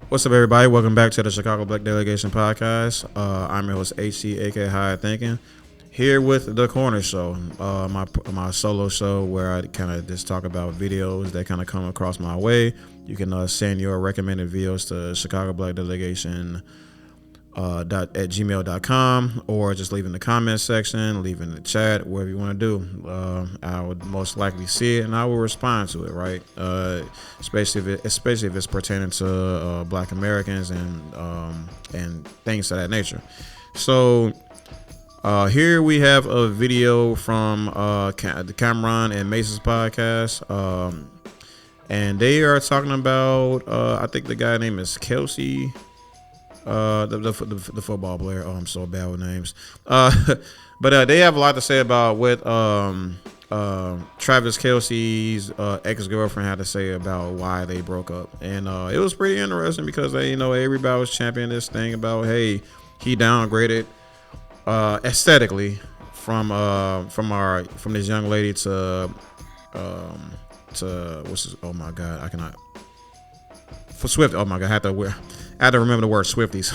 What's up, everybody? Welcome back to the Chicago Black Delegation Podcast. I'm your host, HC, aka High Thinking, here with The Corner Show, my solo show where I kind of just talk about videos that kind of come across my way. You can send your recommended videos to Chicago Black Delegation at gmail.com, or just leave in the comment section, leave in the chat, whatever you want to do. I would most likely see it and I will respond to it, right? Especially if it's pertaining to Black Americans and things of that nature. So here we have a video from the Camron and Mase's podcast, and they are talking about I think the guy name is Kelsey. The football player. Oh, I'm so bad with names. But they have a lot to say about what Travis Kelce's ex-girlfriend had to say about why they broke up, and it was pretty interesting because everybody was championing this thing about, hey, he downgraded aesthetically from this young lady to what's his, oh my god, I cannot, for Swift. Oh my god, I had to remember the word Swifties.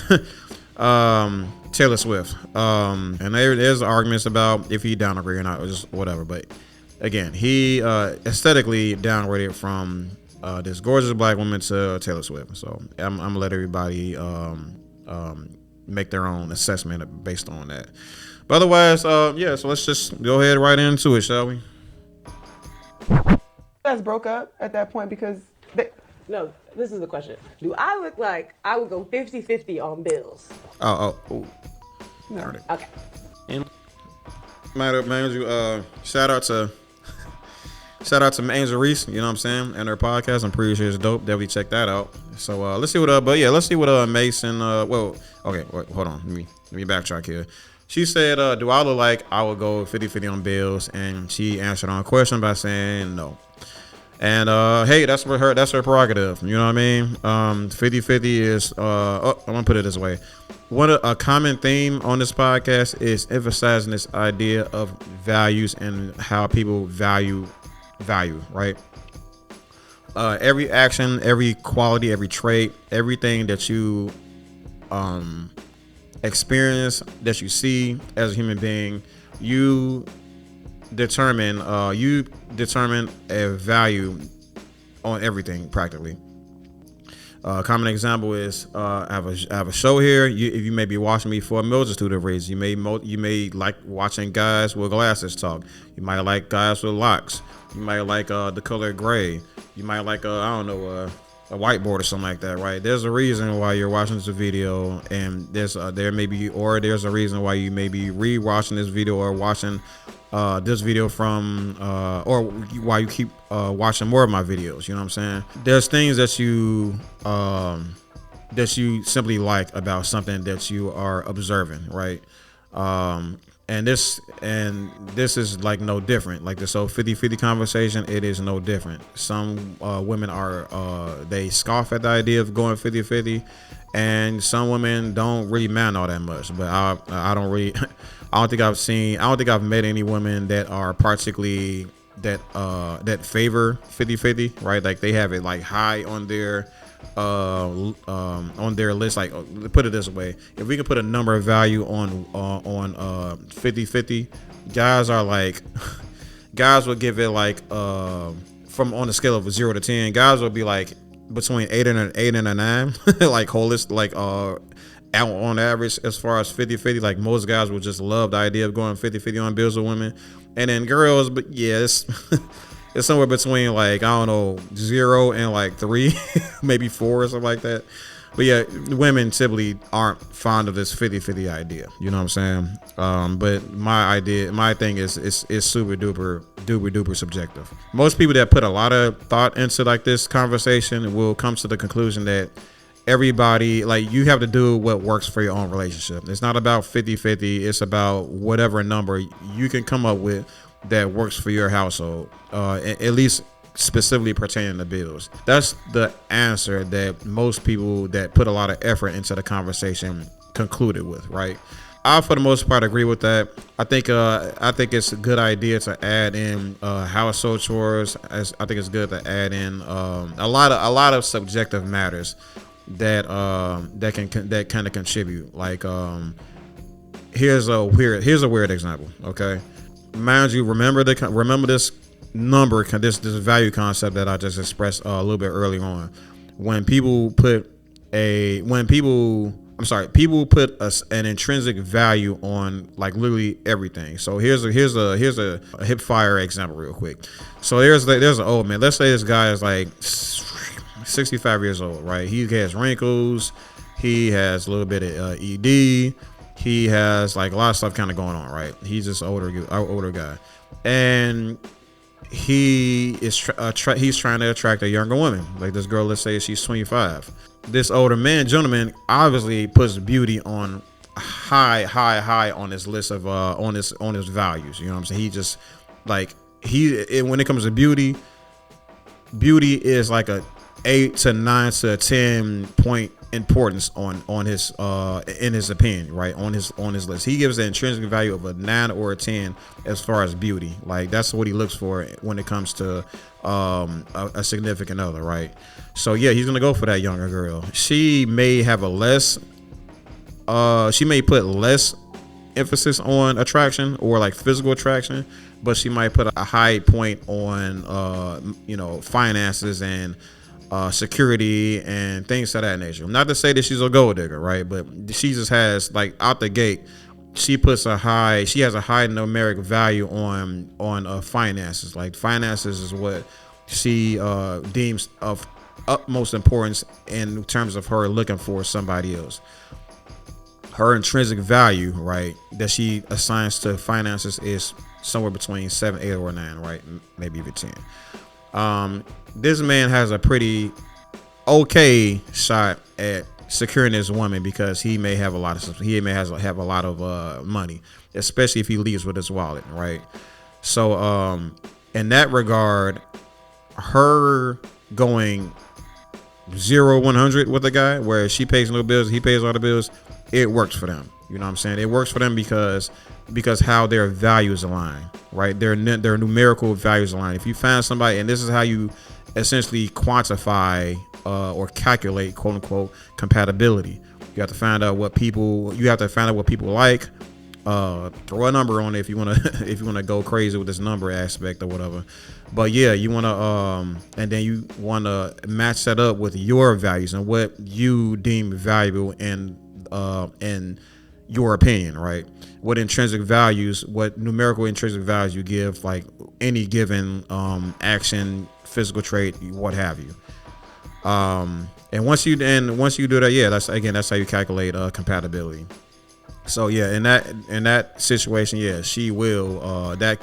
Taylor Swift. And there's arguments about if he downgraded or not, or just whatever. But again, he aesthetically downgraded from this gorgeous black woman to Taylor Swift. So I'm gonna let everybody make their own assessment based on that. But otherwise, yeah. So let's just go ahead right into it, shall we? You guys broke up at that point because No, this is the question. Do I look like I would go 50-50 on bills? Oh. no. Okay. And shout out to Angel Reese, you know what I'm saying, and her podcast. I'm pretty sure it's dope. Definitely check that out. So let's see what Mason. Well, okay, wait, hold on. Let me backtrack here. She said, do I look like I would go 50-50 on bills? And she answered on a question by saying no. And hey, that's her prerogative. You know what I mean? 50-50 is I'm gonna put it this way. A common theme on this podcast is emphasizing this idea of values and how people value, right? Every action, every quality, every trait, everything that you experience, that you see as a human being, you determine a value on everything practically. Common example is I have a show here. You may be watching me for a multitude of reasons. You may like watching guys with glasses talk. You might like guys with locks. You might like the color gray. You might like a whiteboard or something like that, right? There's a reason why you're watching this video, and there's a reason why you may be re-watching this video or watching this video from or why you keep watching more of my videos. You know what I'm saying? There's things that you simply like about something that you are observing, right? And this is like no different. Like this whole 50-50 conversation, it is no different. Some women they scoff at the idea of going 50-50, and some women don't really mind all that much. But I don't really I don't think I've met any women that are particularly that favor 50-50, right? Like they have it like high on their list. Like, put it this way, if we can put a number of value on 50-50, guys will give it like from on the scale of 0 to 10, guys will be like between 8 and a 9 like holistic, like out on average as far as 50-50. Like most guys will just love the idea of going 50-50 on bills with women, and then girls, but yeah, it's it's somewhere between like, I don't know, 0 and like 3 maybe 4 or something like that. But yeah, women typically aren't fond of this 50-50 idea, you know what I'm saying? But my thing is super duper subjective. Most people that put a lot of thought into like this conversation will come to the conclusion that everybody, like, you have to do what works for your own relationship. It's not about 50-50. It's about whatever number you can come up with that works for your household, at least specifically pertaining to bills. That's the answer that most people that put a lot of effort into the conversation concluded with, right? I, for the most part, agree with that. I think it's a good idea to add in household chores. I think it's good to add in a lot of subjective matters that that kind of contribute. Like here's a weird example. Okay, mind you, remember this number, this value concept that I just expressed a little bit earlier on. People put an intrinsic value on like literally everything. So here's a hip fire example real quick. So there's an old man. Let's say this guy is like 65 years old, right? He has wrinkles. He has a little bit of ED. He has like a lot of stuff kind of going on, right? He's just an older guy, and he's trying to attract a younger woman. Like this girl, let's say she's 25. This older gentleman obviously puts beauty on high on his list of on his values. You know what I'm saying? He just like when it comes to beauty is like a 8 to 9 to 10 point importance on his in his opinion, right? On his list, he gives the intrinsic value of a 9 or a 10 as far as beauty. Like that's what he looks for when it comes to a significant other, right? So yeah, he's gonna go for that younger girl. She may have she may put less emphasis on attraction or like physical attraction, but she might put a high point on finances and security and things of that nature. Not to say that she's a gold digger, right? But she just has like out the gate, she has a high numeric value on finances. Like finances is what she deems of utmost importance in terms of her looking for somebody else. Her intrinsic value, right, that she assigns to finances is somewhere between 7, 8, or 9, right? Maybe even 10. This man has a pretty okay shot at securing this woman because he may have a lot of money, especially if he leaves with his wallet, right? So in that regard, her going 0-100 with a guy where she pays no bills, he pays all the bills, it works for them. You know what I'm saying? It works for them because how their values align, right? Their numerical values align. If you find somebody, and this is how you essentially quantify or calculate quote unquote compatibility. You have to find out what people like. Throw a number on it if you want to go crazy with this number aspect or whatever. But yeah, you want to and then you want to match that up with your values and what you deem valuable in your opinion, right? What numerical intrinsic values you give like any given action, physical trait, what have you. And once you do that, yeah, that's how you calculate compatibility. So yeah, in that situation, yeah, she will that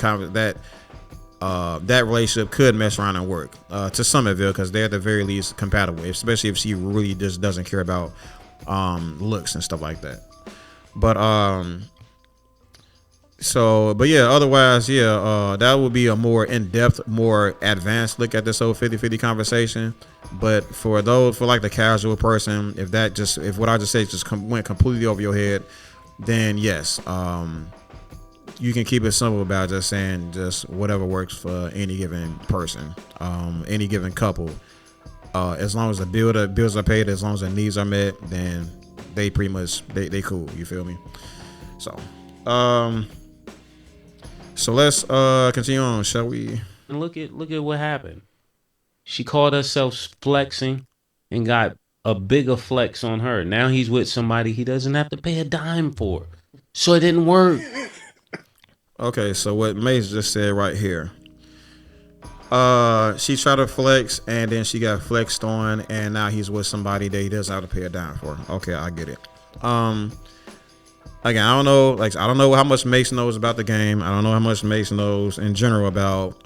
relationship could mess around and work to some of it because they're at the very least compatible, especially if she really just doesn't care about looks and stuff like that. But otherwise, yeah, that would be a more in-depth, more advanced look at this whole 50-50 conversation. But for like the casual person, if what I just said just went completely over your head, then yes, you can keep it simple about just saying just whatever works for any given person, any given couple. As long as the bills are paid, as long as the needs are met, then they pretty much they cool. You feel me? So let's continue on, shall we? And look at what happened. She called herself flexing and got a bigger flex on her. Now he's with somebody he doesn't have to pay a dime for. So it didn't work. Okay, so what Mase just said right here. She tried to flex and then she got flexed on and now he's with somebody that he doesn't have to pay a dime for. Okay, I get it. Again, I don't know how much Mase knows about the game. I don't know how much Mase knows in general about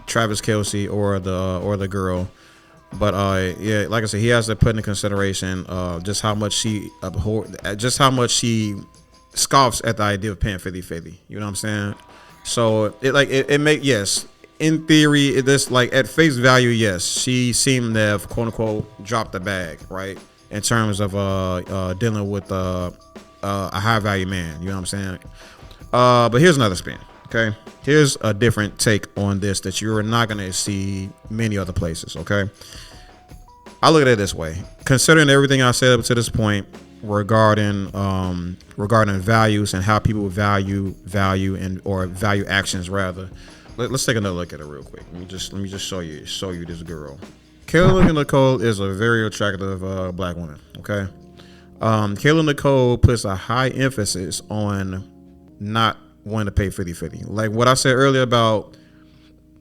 Travis Kelce or the girl. But yeah, like I said, he has to put into consideration just how much she scoffs at the idea of paying 50-50. You know what I'm saying? So yes, in theory, this like at face value, yes, she seemed to have quote unquote dropped the bag, right? In terms of dealing with a high value man. You know what I'm saying? But here's another spin. Okay, here's a different take on this that you're not gonna see many other places. Okay, I look at it this way. Considering everything I said up to this point regarding values and how people value and or value actions rather. Let's take another look at it real quick. Let me just show you this girl. Kayla Nicole is a very attractive black woman. Okay. Kayla Nicole puts a high emphasis on not wanting to pay 50-50. Like what I said earlier about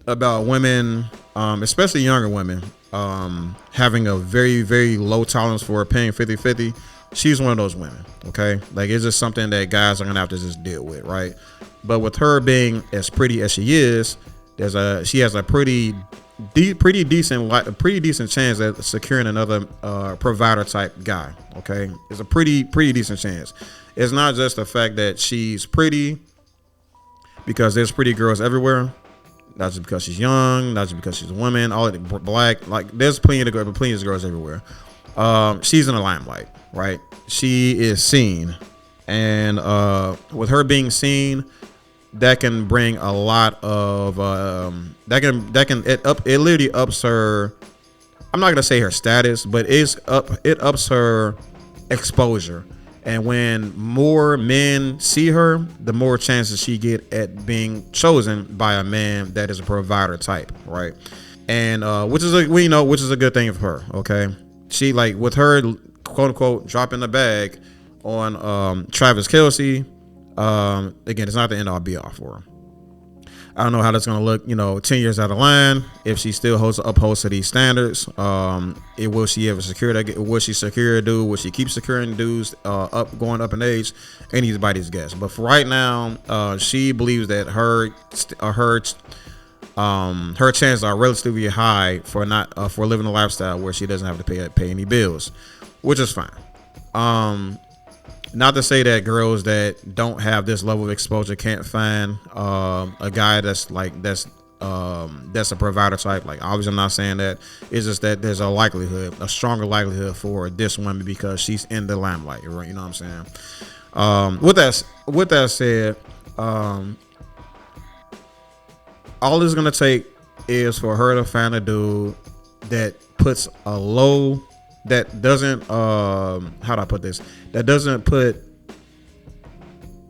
women, especially younger women, having a very, very low tolerance for paying 50-50. She's one of those women. Okay. Like it's just something that guys are going to have to just deal with. Right. But with her being as pretty as she is, she has a pretty decent chance at securing another provider type guy. Okay, it's a pretty decent chance. It's not just the fact that she's pretty, because there's pretty girls everywhere. Not just because she's young, not just because she's a woman, all of the black. Like there's plenty of girls everywhere. She's in the limelight, right? She is seen, and with her being seen, that can bring a lot of it literally ups her. I'm not gonna say her status, but it ups her exposure. And when more men see her, the more chances she get at being chosen by a man that is a provider type, right? And which is a good thing for her. Okay, she like with her quote unquote dropping the bag on Travis Kelce. Again, it's not the end all be all for her. I don't know how that's going to look, 10 years out of line, if she still upholds to these standards. Will she ever secure that? Will she secure a dude? Will she keep securing dudes going up in age? Anybody's guess. But for right now, she believes that her chances are relatively high for living a lifestyle where she doesn't have to pay any bills, which is fine. Not to say that girls that don't have this level of exposure can't find a guy that's a provider type. Like obviously I'm not saying that. It's just that there's a stronger likelihood for this woman because she's in the limelight, right? You know what I'm saying? With that said, all it's gonna take is for her to find a dude that puts a low, that doesn't how do I put this? That doesn't put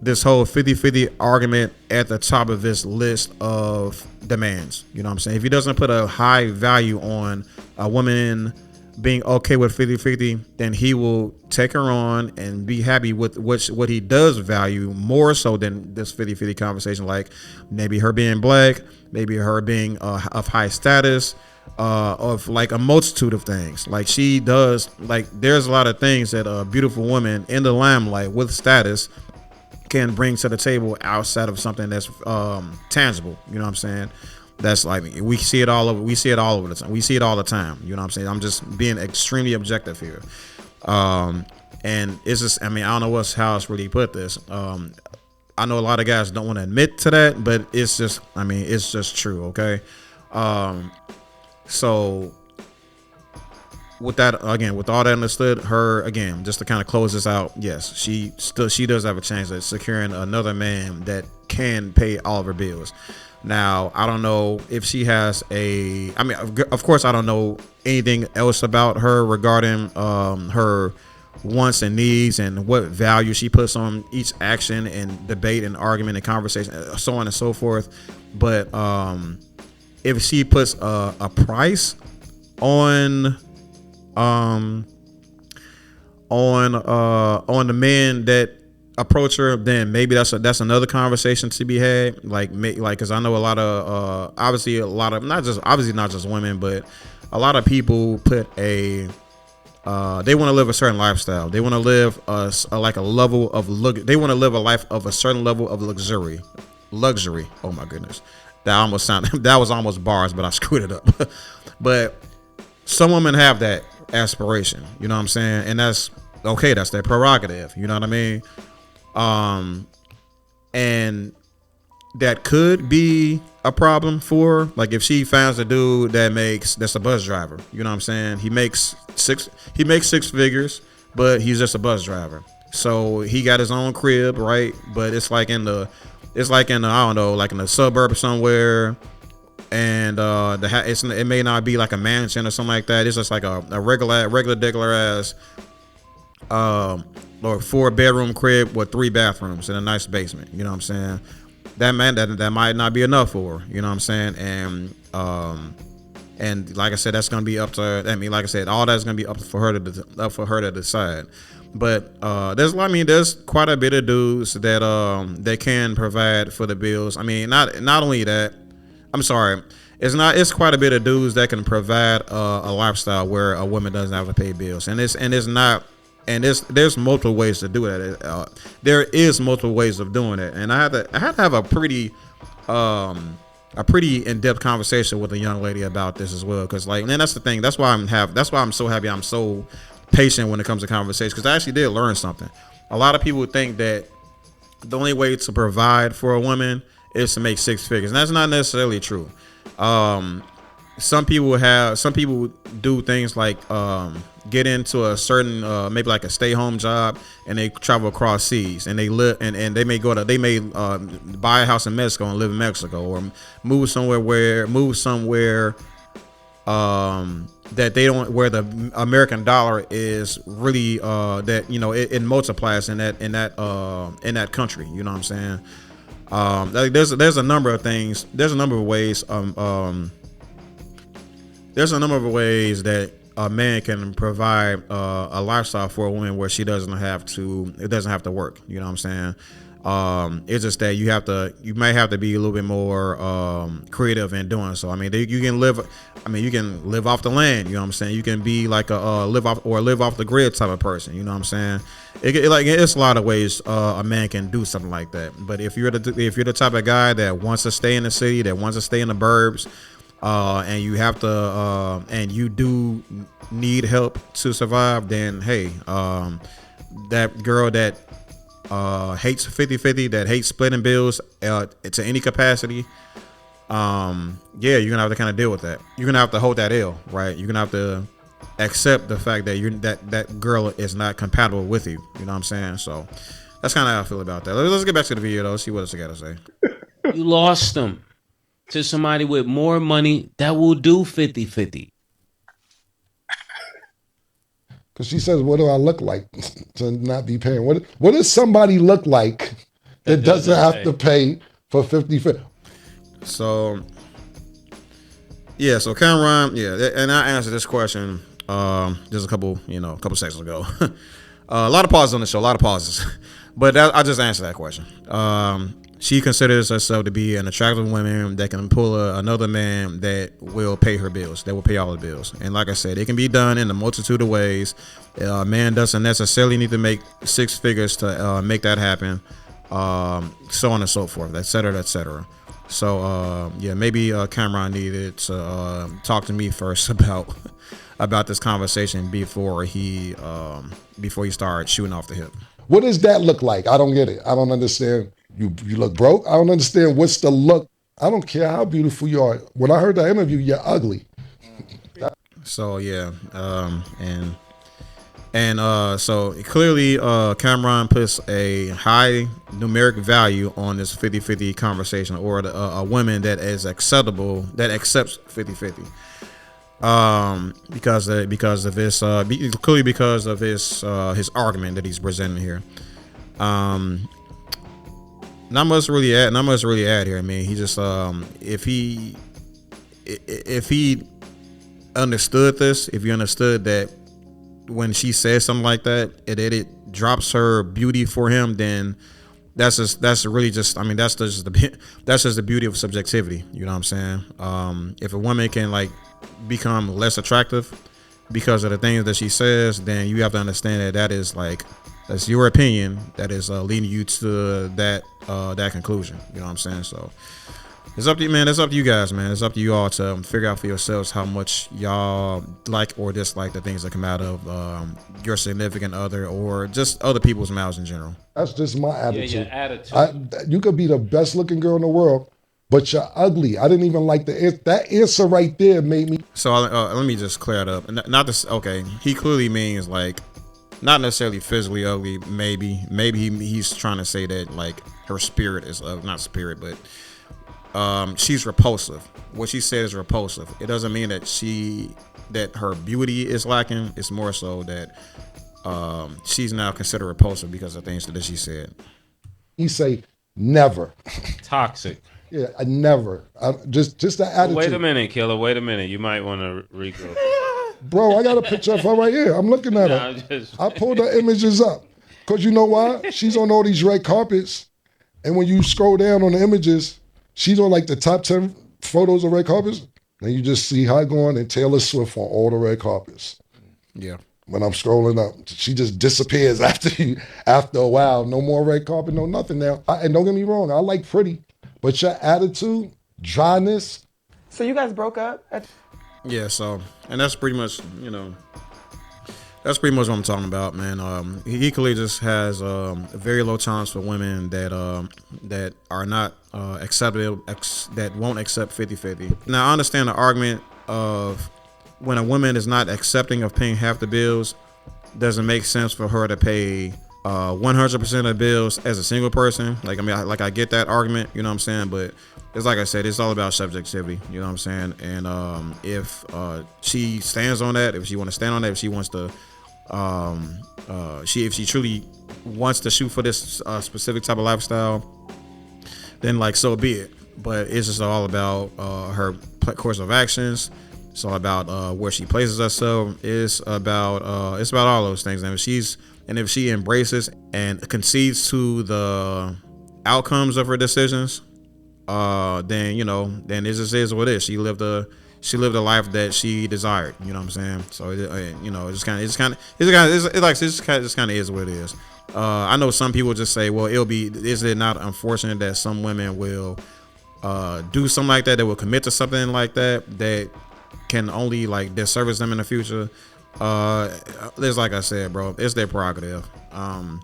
this whole 50-50 argument at the top of this list of demands. You know what I'm saying? If he doesn't put a high value on a woman being okay with 50-50, then he will take her on and be happy with what he does value more so than this 50-50 conversation, like maybe her being black, maybe her being of high status, of like a multitude of things. Like she does, like there's a lot of things that a beautiful woman in the limelight with status can bring to the table outside of something that's tangible. You know what I'm saying? That's like, we see it all over the time. We see it all the time. You know what I'm saying? I'm just being extremely objective here. And it's just, I don't know how else really put this. I know a lot of guys don't want to admit to that, but it's just, it's just true. Okay. So with that, again, with all that understood, her, again, just to kind of close this out, yes, she does have a chance at securing another man that can pay all of her bills. Now, I don't know if she has of course, I don't know anything else about her regarding her wants and needs and what value she puts on each action and debate and argument and conversation, so on and so forth. But if she puts a price on the men that approach her, then maybe that's another conversation to be had. Like, because I know a lot of not just women, but a lot of people put they want to live a certain lifestyle. They want to live a level of they want to live a life of a certain level of luxury. Oh my goodness, that was almost bars, but I screwed it up. But some women have that aspiration, you know what I'm saying, and that's okay. That's their prerogative. You know what I mean? And that could be a problem for, like, if she finds a dude that's a bus driver, you know what I'm saying? He makes six figures, but he's just a bus driver. So he got his own crib, right? But it's like in the I don't know, like in the suburb somewhere, and it may not be like a mansion or something like that. It's just like a regular ass or 4-bedroom crib with 3 bathrooms and a nice basement. You know what I'm saying? That might not be enough for her. You know what I'm saying? And like I said, that's gonna be up to. I mean, like I said, all that's gonna be up for her to decide. But there's quite a bit of dudes that they can provide for the bills. I mean, not only that. I'm sorry. It's quite a bit of dudes that can provide a lifestyle where a woman doesn't have to pay bills, and there's multiple ways to do that. There is multiple ways of doing it, and I had to have a pretty in-depth conversation with a young lady about this as well, because and that's the thing. That's why I'm so happy. I'm so patient when it comes to conversation, because I actually did learn something. A lot of people think that the only way to provide for a woman is to make 6 figures, and that's not necessarily true. Some people do things like get into a certain maybe like a stay-home job, and they travel across seas, and they live and they may buy a house in Mexico and live in Mexico, or move somewhere that they don't, where the American dollar is really it multiplies in that country. You know what I'm saying? There's a number of things. There's a number of ways. There's a number of ways that a man can provide a lifestyle for a woman where she doesn't have to work. You know what I'm saying? It's just that you may have to be a little bit more creative in doing so. I mean, you can live off the land. You know what I'm saying? You can be like a live off the grid type of person. You know what I'm saying? It's a lot of ways a man can do something like that. But if you're the type of guy that wants to stay in the city, that wants to stay in the burbs, and you have to and you do need help to survive, then hey, that girl that hates 50-50, that hates splitting bills to any capacity, you're gonna have to kind of deal with that. You're gonna have to hold that L, right? You're gonna have to accept the fact that that girl is not compatible with you. You know what I'm saying? So that's kind of how I feel about that. Let's get back to the video though. See what else I gotta say. You lost them to somebody with more money that will do 50-50. Because she says, what do I look like to not be paying? What does somebody look like that doesn't have to pay for 50-50? So Camron, and I answered this question just a couple seconds ago. A lot of pauses on the show, a lot of pauses. But I just answered that question. She considers herself to be an attractive woman that can pull another man that will pay her bills, that will pay all the bills. And like I said, it can be done in a multitude of ways. A man doesn't necessarily need to make 6 figures to make that happen, so on and so forth, et cetera, et cetera. So maybe Camron needed to talk to me first about this conversation before he started shooting off the hip. What does that look like? I don't get it. I don't understand. You look broke? I don't understand what's the look. I don't care how beautiful you are. When I heard that interview, you're ugly. So so clearly Camron puts a high numeric value on this 50-50 conversation, or a woman that is acceptable, that accepts 50-50. Because of his clearly because of his argument that he's presenting here. Not much really add here. I mean, he just if he understood this, if he understood that when she says something like that, it drops her beauty for him, then that's just the beauty of subjectivity. You know what I'm saying? If a woman can like become less attractive because of the things that she says, then you have to understand that's your opinion that is leading you to that conclusion. You know what I'm saying? So it's up to you, man. It's up to you guys, man. It's up to you all to figure out for yourselves how much y'all like or dislike the things that come out of your significant other or just other people's mouths in general. That's just my attitude. Yeah, your attitude. You could be the best looking girl in the world, but you're ugly. I didn't even like that answer right there made me. So let me just clear it up. Not this. Okay, he clearly means like not necessarily physically ugly. Maybe he's trying to say that like her spirit is not spirit, but she's repulsive. What she said is repulsive. It doesn't mean that her beauty is lacking. It's more so that she's now considered repulsive because of things that she said. He say never. Toxic. Yeah, I never. Just the attitude. Wait a minute, Killer. Wait a minute. You might want to Rico. Bro, I got a picture of her right here. I'm looking at her. I pulled the images up. Because you know why? She's on all these red carpets. And when you scroll down on the images, she's on like the top 10 photos of red carpets. And you just see her going and Taylor Swift on all the red carpets. Yeah. When I'm scrolling up, she just disappears after a while. No more red carpet, no nothing now. And don't get me wrong, I like pretty. But your attitude, dryness. So you guys broke up? Yeah, so, and that's pretty much, that's pretty much what I'm talking about, man. He clearly just has very low tolerance for women that are not acceptable, that won't accept 50-50. Now, I understand the argument of when a woman is not accepting of paying half the bills, doesn't make sense for her to pay 100% of the bills as a single person. Like, I mean, I get that argument, you know what I'm saying? But it's like I said, it's all about subjectivity, you know what I'm saying? And if she stands on that, if she want to stand on that, if she wants to, if she truly wants to shoot for this specific type of lifestyle, then like so be it. But it's just all about her course of actions. It's all about where she places herself. It's about all those things. And if she embraces and concedes to the outcomes of her decisions, then it just is what it is. She lived a life that she desired. You know what I'm saying? So it just kind of is what it is. I know some people just say, well, is it not unfortunate that some women will do something like that, will commit to something like that can only like disservice them in the future? It's like I said, bro, it's their prerogative. And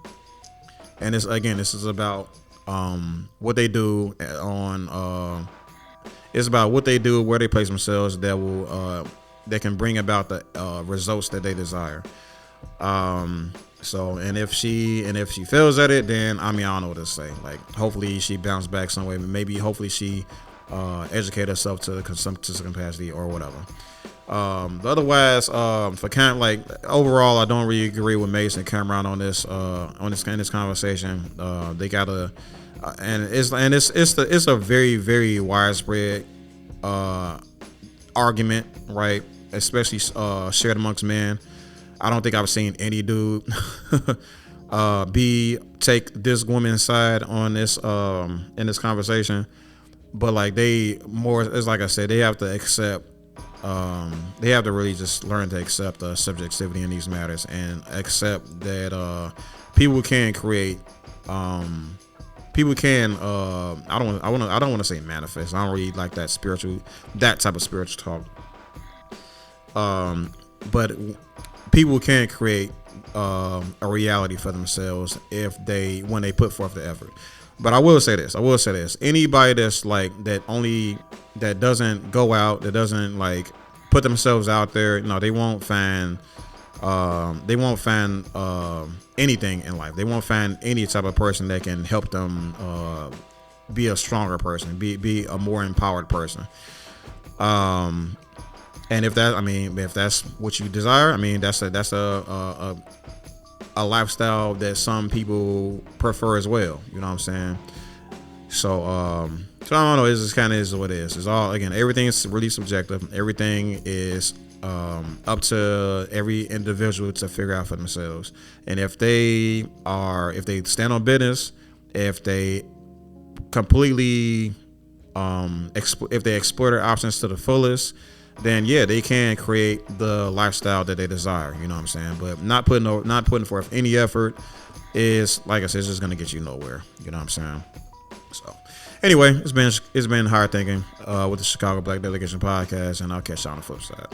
this is about what they do on it's about what they do, where they place themselves that can bring about the results that they desire. So if she fails at it, then I don't know what to say. Like, hopefully she bounced back some way. Maybe hopefully she educate herself to some capacity or whatever. But otherwise, for kind of like overall, I don't really agree with Mase and Camron on this conversation. They gotta, and it's a very, very widespread argument, right? Especially shared amongst men. I don't think I've seen any dude take this woman's side on this in this conversation. But like it's like I said, they have to accept. They have to really just learn to accept the subjectivity in these matters and accept that people can create. People can. I don't want to say manifest. I don't really like that type of spiritual talk. But people can create a reality for themselves when they put forth the effort. But I will say this. Anybody that's like that doesn't go out, that doesn't like put themselves out there, they won't find anything in life. They won't find any type of person that can help them be a stronger person, be a more empowered person. And if that's what you desire, that's a lifestyle that some people prefer as well. You know what I'm saying? So I don't know. It just kind of is what it is. It's all, again, everything is really subjective. Everything is up to every individual to figure out for themselves. And if they stand on business, if they completely if they explore their options to the fullest, then yeah, they can create the lifestyle that they desire. You know what I'm saying? But not putting forth any effort is, like I said, it's just gonna get you nowhere. You know what I'm saying? So anyway, it's been hard thinking with the Chicago Black Delegation Podcast, and I'll catch you on the flip side.